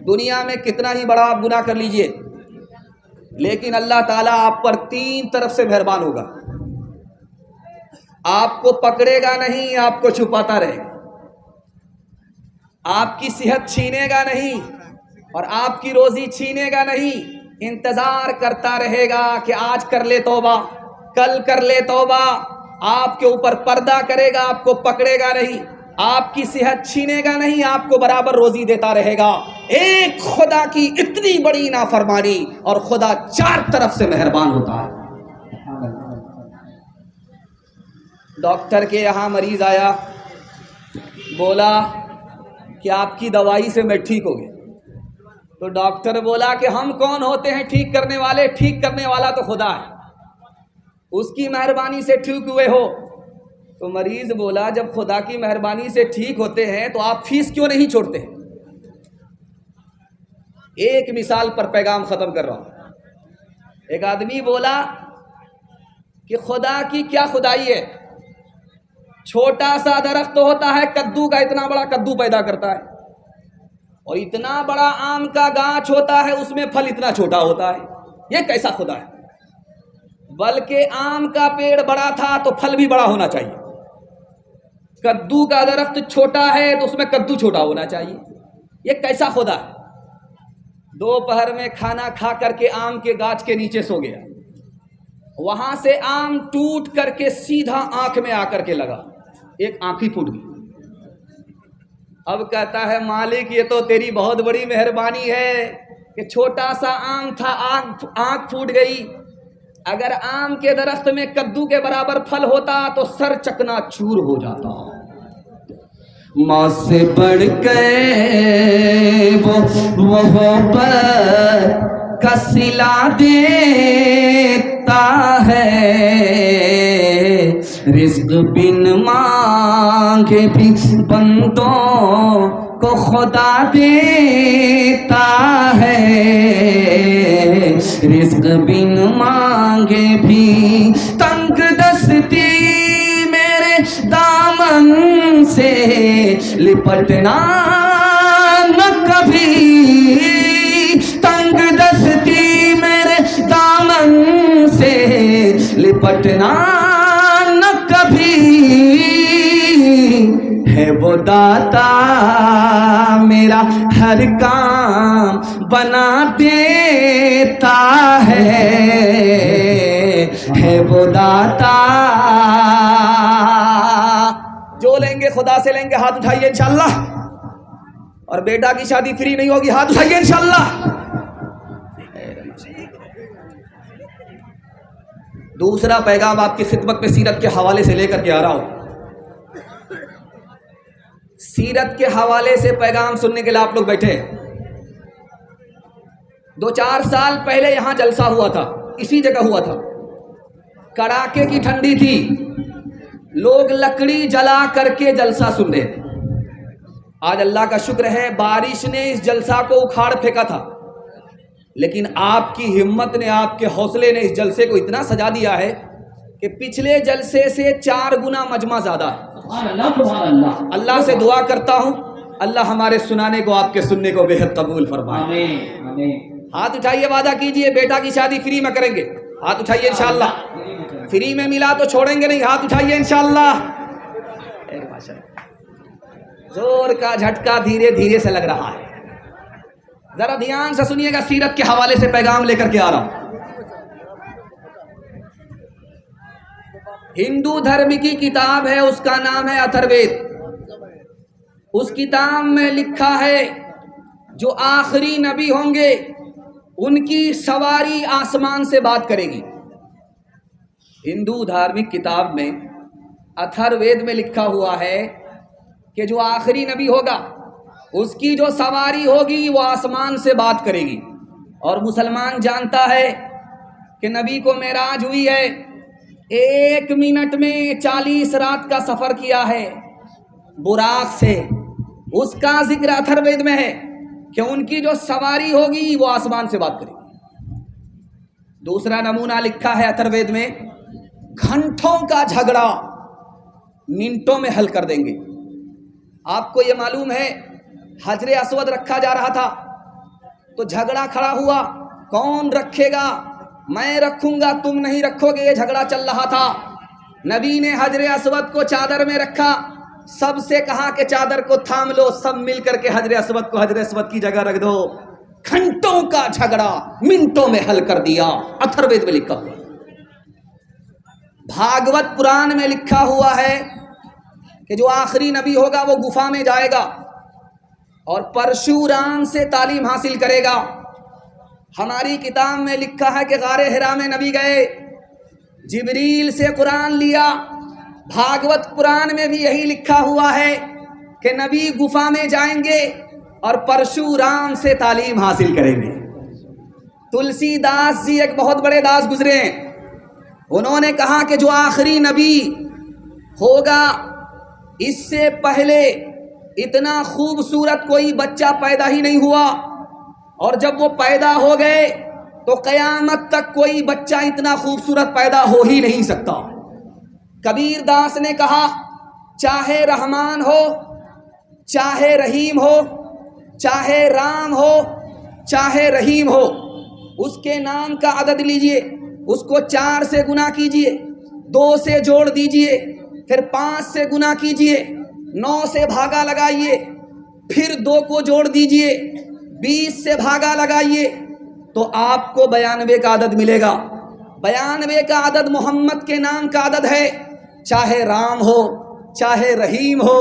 دنیا میں کتنا ہی بڑا آپ گناہ کر لیجئے، لیکن اللہ تعالیٰ آپ پر 3 طرف سے مہربان ہوگا. آپ کو پکڑے گا نہیں، آپ کو چھپاتا رہے گا، آپ کی صحت چھینے گا نہیں اور آپ کی روزی چھینے گا نہیں. انتظار کرتا رہے گا کہ آج کر لے توبہ، کل کر لے توبہ. آپ کے اوپر پردہ کرے گا، آپ کو پکڑے گا نہیں، آپ کی صحت چھینے گا نہیں، آپ کو برابر روزی دیتا رہے گا. ایک خدا کی اتنی بڑی نافرمانی اور خدا 4 طرف سے مہربان ہوتا ہے. ڈاکٹر کے یہاں مریض آیا، بولا کہ آپ کی دوائی سے میں ٹھیک ہو گیا. تو ڈاکٹر بولا کہ ہم کون ہوتے ہیں ٹھیک کرنے والے، ٹھیک کرنے والا تو خدا ہے، اس کی مہربانی سے ٹھیک ہوئے ہو. تو مریض بولا جب خدا کی مہربانی سے ٹھیک ہوتے ہیں تو آپ فیس کیوں نہیں چھوڑتے؟ ایک مثال پر پیغام ختم کر رہا ہوں. ایک آدمی بولا کہ خدا کی کیا خدائی ہے، چھوٹا سا درخت ہوتا ہے کدو کا، اتنا بڑا کدو پیدا کرتا ہے، اور اتنا بڑا آم کا گاچھ ہوتا ہے، اس میں پھل اتنا چھوٹا ہوتا ہے. یہ کیسا خدا ہے؟ بلکہ آم کا پیڑ بڑا تھا تو پھل بھی بڑا ہونا چاہیے. کدو کا درخت چھوٹا ہے تو اس میں کدو چھوٹا ہونا چاہیے. یہ کیسا خدا ہے؟ دوپہر میں کھانا کھا کر کے آم کے گاچھ کے نیچے سو گیا، وہاں سے آم ٹوٹ کر کے سیدھا آنکھ میں آ کر کے لگا، ایک آنکھ ہی پھوٹ گئی. اب کہتا ہے مالک یہ تو تیری بہت بڑی مہربانی ہے کہ چھوٹا سا آم تھا، آنکھ پھوٹ گئی. اگر آم کے درخت میں کدو کے برابر پھل ہوتا تو سر چکنا چور ہو جاتا. ماں سے بڑھ کے وہ پر کا صلہ دیتا ہے، رزق بن مانگے بھی بندوں کو خدا دیتا ہے، رزق بن مانگے بھی. تنگ دستی میرے دامن سے لپٹنا نہ کبھی، تنگ دستی میرے دامن سے لپٹنا نہ کبھی. ہے وہ داتا میرا ہر کام بنا دیتا ہے وہ داتا. جو لیں گے خدا سے لیں گے، ہاتھ اٹھائیے انشاءاللہ. اور بیٹا کی شادی فری نہیں ہوگی، ہاتھ اٹھائیے انشاءاللہ. دوسرا پیغام آپ کی خدمت میں سیرت کے حوالے سے لے کر کے آ رہا ہوں. سیرت کے حوالے سے پیغام سننے کے لیے آپ لوگ بیٹھے. 2-4 سال پہلے یہاں جلسہ ہوا تھا، اسی جگہ ہوا تھا. کڑاکے کی ٹھنڈی تھی، لوگ لکڑی جلا کر کے جلسہ سن رہے تھے. آج اللہ کا شکر ہے بارش نے اس جلسہ کو اکھاڑ پھینکا تھا، لیکن آپ کی ہمت نے، آپ کے حوصلے نے اس جلسے کو اتنا سجا دیا ہے کہ پچھلے جلسے سے 4 گنا مجمع زیادہ ہے. اللہ سے دعا کرتا ہوں اللہ ہمارے سنانے کو، آپ کے سننے کو بہت قبول فرمائے. ہاتھ اٹھائیے، وعدہ کیجئے بیٹا کی شادی فری میں کریں گے. ہاتھ اٹھائیے انشاءاللہ. فری میں ملا تو چھوڑیں گے نہیں، ہاتھ اٹھائیے انشاءاللہ. زور کا جھٹکا دھیرے دھیرے سے لگ رہا ہے. ذرا دھیان سے سنیے گا، سیرت کے حوالے سے پیغام لے کر کے آ رہا ہوں. ہندو دھرم کی کتاب ہے، اس کا نام ہے اتھروید. اس کتاب میں لکھا ہے جو آخری نبی ہوں گے ان کی سواری آسمان سے بات کرے گی. ہندو دھارمک کتاب میں اتھروید میں لکھا ہوا ہے کہ جو آخری نبی ہوگا اس کی جو سواری ہوگی وہ آسمان سے بات کرے گی. اور مسلمان جانتا ہے کہ نبی کو معراج ہوئی ہے، 1 منٹ میں 40 رات کا سفر کیا ہے براق سے. اس کا ذکر اتھروید میں ہے کہ ان کی جو سواری ہوگی وہ آسمان سے بات کرے گی. دوسرا نمونہ لکھا ہے اتھروید میں، گھنٹوں کا جھگڑا منٹوں میں حل کر دیں گے. آپ کو یہ معلوم ہے حجر اسود رکھا جا رہا تھا، تو جھگڑا کھڑا ہوا، کون رکھے گا؟ میں رکھوں گا، تم نہیں رکھو گے، یہ جھگڑا چل رہا تھا۔ نبی نے حجر اسود کو چادر میں رکھا، سب سے کہا کہ چادر کو تھام لو، سب مل کر کے حجر اسود کو حجر اسود کی جگہ رکھ دو۔ گھنٹوں کا جھگڑا منٹوں میں حل کر دیا۔ اتھر وید میں لکھا ہوا، بھاگوت پران میں لکھا ہوا ہے کہ جو آخری نبی ہوگا وہ گفا میں جائے گا اور پرشورام سے تعلیم حاصل کرے گا۔ ہماری کتاب میں لکھا ہے کہ غار حرا میں نبی گئے، جبریل سے قرآن لیا۔ بھاگوت پران میں بھی یہی لکھا ہوا ہے کہ نبی گفا میں جائیں گے اور پرشورام سے تعلیم حاصل کریں گے۔ تلسی داس جی ایک بہت بڑے داس گزرے ہیں، انہوں نے کہا کہ جو آخری نبی ہوگا اس سے پہلے اتنا خوبصورت کوئی بچہ پیدا ہی نہیں ہوا، اور جب وہ پیدا ہو گئے تو قیامت تک کوئی بچہ اتنا خوبصورت پیدا ہو ہی نہیں سکتا۔ کبیر داس نے کہا چاہے رحمان ہو، چاہے رحیم ہو، چاہے رام ہو، چاہے رحیم ہو، اس کے نام کا عدد لیجئے، اس کو 4 سے گنا کیجئے، 2 سے جوڑ دیجئے، پھر 5 سے گنا کیجئے، 9 سے بھاگا لگائیے، پھر 2 کو جوڑ دیجئے، 20 سے بھاگا لگائیے، تو آپ کو 92 کا عدد ملے گا۔ 92 کا عدد محمد کے نام کا عدد ہے۔ چاہے رام ہو، چاہے رحیم ہو،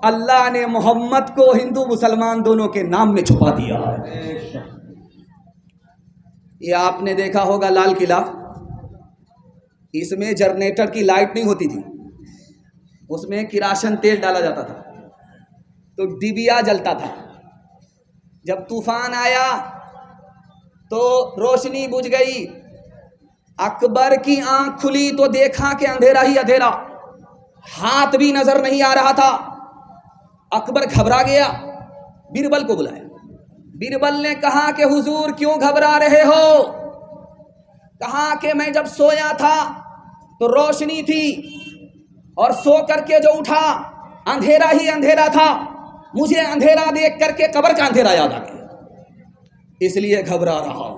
اللہ نے محمد کو ہندو مسلمان دونوں کے نام میں چھپا دیا۔ یہ آپ نے دیکھا ہوگا لال قلعہ، اس میں جنریٹر کی لائٹ نہیں ہوتی تھی، اس میں کراشن تیل ڈالا جاتا تھا تو ڈبیا جلتا تھا۔ جب طوفان آیا تو روشنی بجھ گئی، اکبر کی آنکھ کھلی تو دیکھا کہ اندھیرا ہی اندھیرا، ہاتھ بھی نظر نہیں آ رہا تھا۔ اکبر گھبرا گیا، بیربل کو بلایا۔ بیربل نے کہا کہ حضور کیوں گھبرا رہے ہو؟ کہا کہ میں جب سویا تھا تو روشنی تھی، اور سو کر کے جو اٹھا اندھیرا ہی اندھیرا تھا، مجھے اندھیرا دیکھ کر کے قبر کا اندھیرا یاد آ گیا، اس لیے گھبرا رہا۔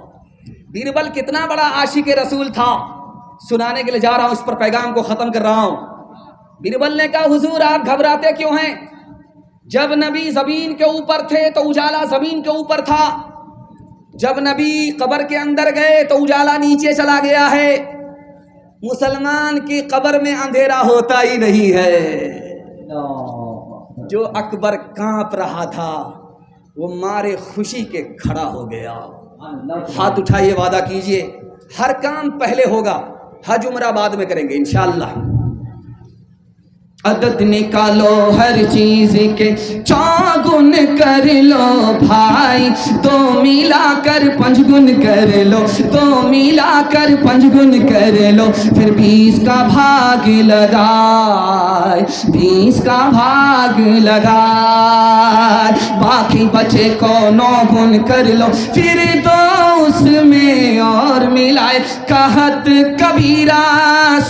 بیربل کتنا بڑا عاشق رسول تھا، سنانے کے لیے جا رہا ہوں، اس پر پیغام کو ختم کر رہا ہوں۔ بیربل نے کہا حضور آپ گھبراتے کیوں ہیں؟ جب نبی زمین کے اوپر تھے تو اجالا زمین کے اوپر تھا، جب نبی قبر کے اندر گئے تو اجالا نیچے چلا گیا ہے۔ مسلمان کی قبر میں اندھیرا ہوتا ہی نہیں ہے۔ جو اکبر کانپ رہا تھا وہ مارے خوشی کے کھڑا ہو گیا۔ ہاتھ اٹھائیے، وعدہ کیجئے ہر کام پہلے ہوگا، حج عمرہ بعد میں کریں گے انشاءاللہ۔ عدد نکالو ہر چیز کے، چوگن کر لو بھائی، 2 ملا کر 5 گن کر لو، 2 ملا کر 5 گن کر لو، پھر 20 کا بھاگ لگائے، 20 کا بھاگ لگائے، باقی بچے کو 9 گن کر لو، پھر 2 اس میں اور ملائے، کہت کبیرہ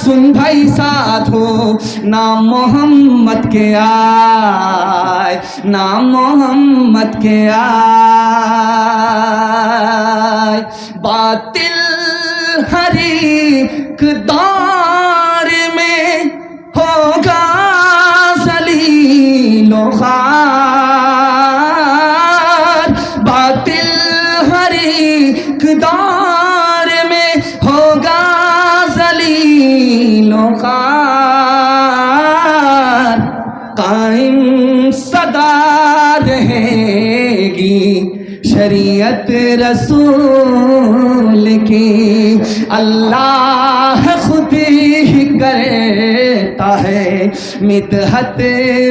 سن بھائی سادھو، نام محمد کے آئے، نام محمد کے آئے، باطل ہر ایک دور میں ہوگا ذلیل و خوار، باطل ہر ایک دور میں ہوگا ذلیل و خوار، قائم سدا رہے گی شریعت رسول کی، اللہ خود ہی کرتا ہے مدحت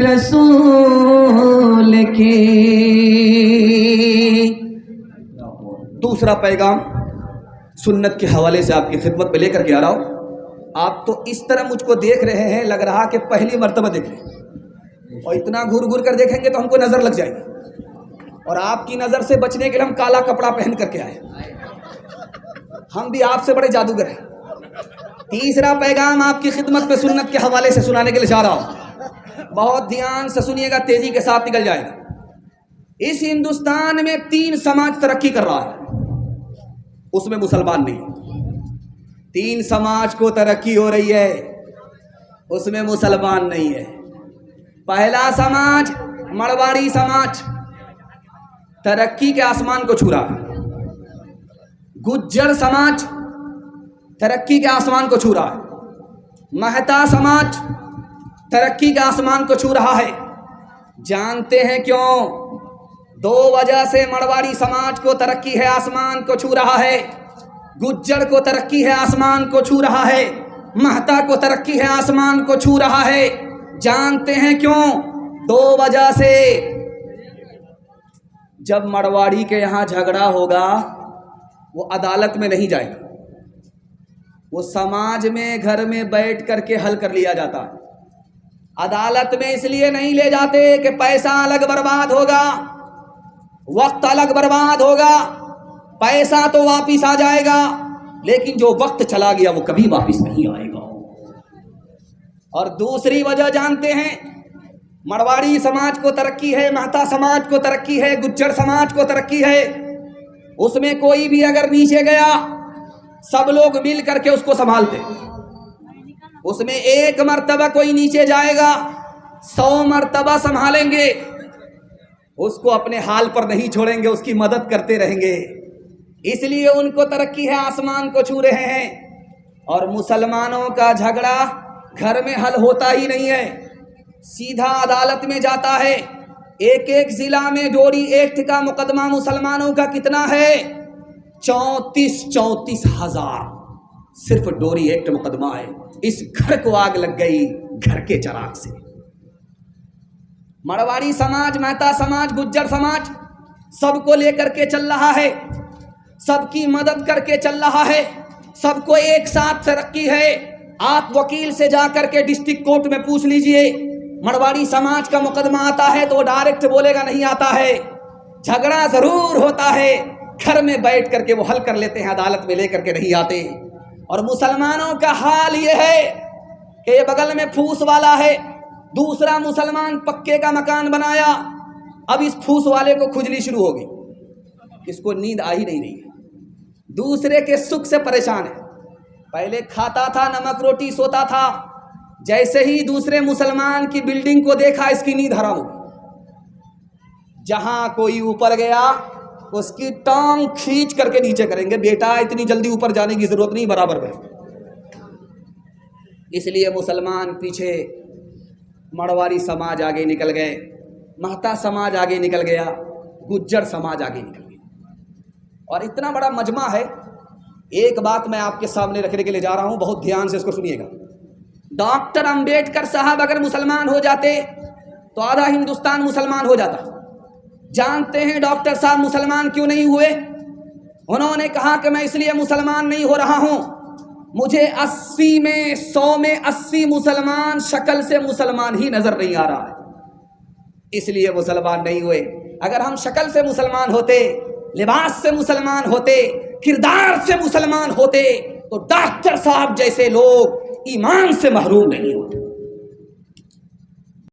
رسول کی۔ دوسرا پیغام سنت کے حوالے سے آپ کی خدمت میں لے کر کے آ رہا ہوں۔ آپ تو اس طرح مجھ کو دیکھ رہے ہیں، لگ رہا کہ پہلی مرتبہ دیکھ رہے ہیں، اور اتنا گھور گھور کر دیکھیں گے تو ہم کو نظر لگ جائے گی، اور آپ کی نظر سے بچنے کے لیے ہم کالا کپڑا پہن کر کے آئے، ہم بھی آپ سے بڑے جادوگر ہیں۔ تیسرا پیغام آپ کی خدمت میں سنت کے حوالے سے سنانے کے لیے جا رہا ہوں، بہت دھیان سے سنیے گا، تیزی کے ساتھ نکل جائے گا۔ اس ہندوستان میں 3 سماج ترقی کر رہا ہے، اس میں مسلمان نہیں۔ 3 سماج کو ترقی ہو رہی ہے، اس میں مسلمان نہیں ہے۔ پہلا سماج مرواڑی سماج، ترقی کے آسمان کو چھو رہا ہے۔ گجر سماج ترقی کے آسمان کو چھو رہا ہے۔ مہتا سماج ترقی کے آسمان کو چھو رہا ہے۔ جانتے ہیں کیوں؟ 2 وجہ سے مرواڑی سماج کو ترقی ہے، آسمان کو چھو رہا ہے۔ گجر کو ترقی ہے، آسمان کو چھو رہا ہے۔ مہتا کو ترقی ہے، آسمان کو چھو رہا ہے۔ جانتے ہیں کیوں؟ 2 وجہ سے۔ جب مرواڑی کے یہاں جھگڑا ہوگا وہ عدالت میں نہیں جائے گا، وہ سماج میں گھر میں بیٹھ کر کے حل کر لیا جاتا ہے۔ عدالت میں اس لیے نہیں لے جاتے کہ پیسہ الگ برباد ہوگا، وقت الگ برباد ہوگا۔ پیسہ تو واپس آ جائے گا، لیکن جو وقت چلا گیا وہ کبھی واپس نہیں آئے گا۔ اور دوسری وجہ جانتے ہیں؟ مرواڑی سماج کو ترقی ہے، مہتا سماج کو ترقی ہے، گجر سماج کو ترقی ہے۔ اس میں کوئی بھی اگر نیچے گیا سب لوگ مل کر کے اس کو سنبھالتے۔ اس میں 1 مرتبہ کوئی نیچے جائے گا 100 مرتبہ سنبھالیں گے، اس کو اپنے حال پر نہیں چھوڑیں گے، اس کی مدد کرتے رہیں گے۔ اس لیے ان کو ترقی ہے، آسمان کو چھو رہے ہیں۔ اور مسلمانوں کا جھگڑا گھر میں حل ہوتا ہی نہیں ہے، سیدھا عدالت میں جاتا ہے۔ ایک ضلع میں ڈوری ایکٹ کا مقدمہ مسلمانوں کا کتنا ہے؟ 34 ہزار صرف ڈوری ایکٹ مقدمہ ہے۔ اس گھر کو آگ لگ گئی گھر کے چراغ سے۔ مرواڑی سماج، مہتا سماج، گجر سماج سب کو لے کر کے چل رہا ہے، سب کی مدد کر کے چل رہا ہے، سب کو ایک ساتھ ترقی ہے۔ آپ وکیل سے جا کر کے ڈسٹرکٹ کورٹ میں پوچھ لیجئے، مرواڑی سماج کا مقدمہ آتا ہے تو وہ ڈائریکٹ بولے گا نہیں آتا ہے، جھگڑا ضرور ہوتا ہے، گھر میں بیٹھ کر کے وہ حل کر لیتے ہیں، عدالت میں لے کر کے نہیں آتے۔ اور مسلمانوں کا حال یہ ہے کہ یہ بغل میں پھوس والا ہے، دوسرا مسلمان پکے کا مکان بنایا، اب اس پھوس والے کو کھجلی شروع ہوگی، اس کو نیند آ ہی نہیں رہی ہے، دوسرے کے سکھ سے پریشان ہے۔ پہلے کھاتا تھا نمک روٹی، سوتا تھا، جیسے ہی دوسرے مسلمان کی بلڈنگ کو دیکھا اس کی نیند حرام ہوگی۔ جہاں کوئی اوپر گیا اس کی ٹانگ کھینچ کر کے نیچے کریں گے، بیٹا اتنی جلدی اوپر جانے کی ضرورت نہیں، برابر میں۔ اس لیے مسلمان پیچھے، مرواڑی سماج آگے نکل گئے، مہتا سماج آگے نکل گیا، گجر سماج آگے نکل گیا۔ اور اتنا بڑا مجمع ہے، ایک بات میں آپ کے سامنے رکھنے کے لیے جا رہا ہوں، بہت دھیان سے اس کو سنیے گا۔ ڈاکٹر امبیڈکر صاحب اگر مسلمان ہو جاتے تو آدھا ہندوستان مسلمان ہو جاتا۔ جانتے ہیں ڈاکٹر صاحب مسلمان کیوں نہیں ہوئے؟ انہوں نے کہا کہ میں اس لیے مسلمان نہیں ہو رہا ہوں، مجھے 80 میں 100 میں 80 مسلمان شکل سے مسلمان ہی نظر نہیں آ رہا ہے، اس لیے مسلمان نہیں ہوئے۔ اگر ہم شکل سے مسلمان ہوتے، لباس سے مسلمان ہوتے، کردار سے مسلمان ہوتے تو ڈاکٹر صاحب جیسے لوگ ایمان سے محروم نہیں ہوتے۔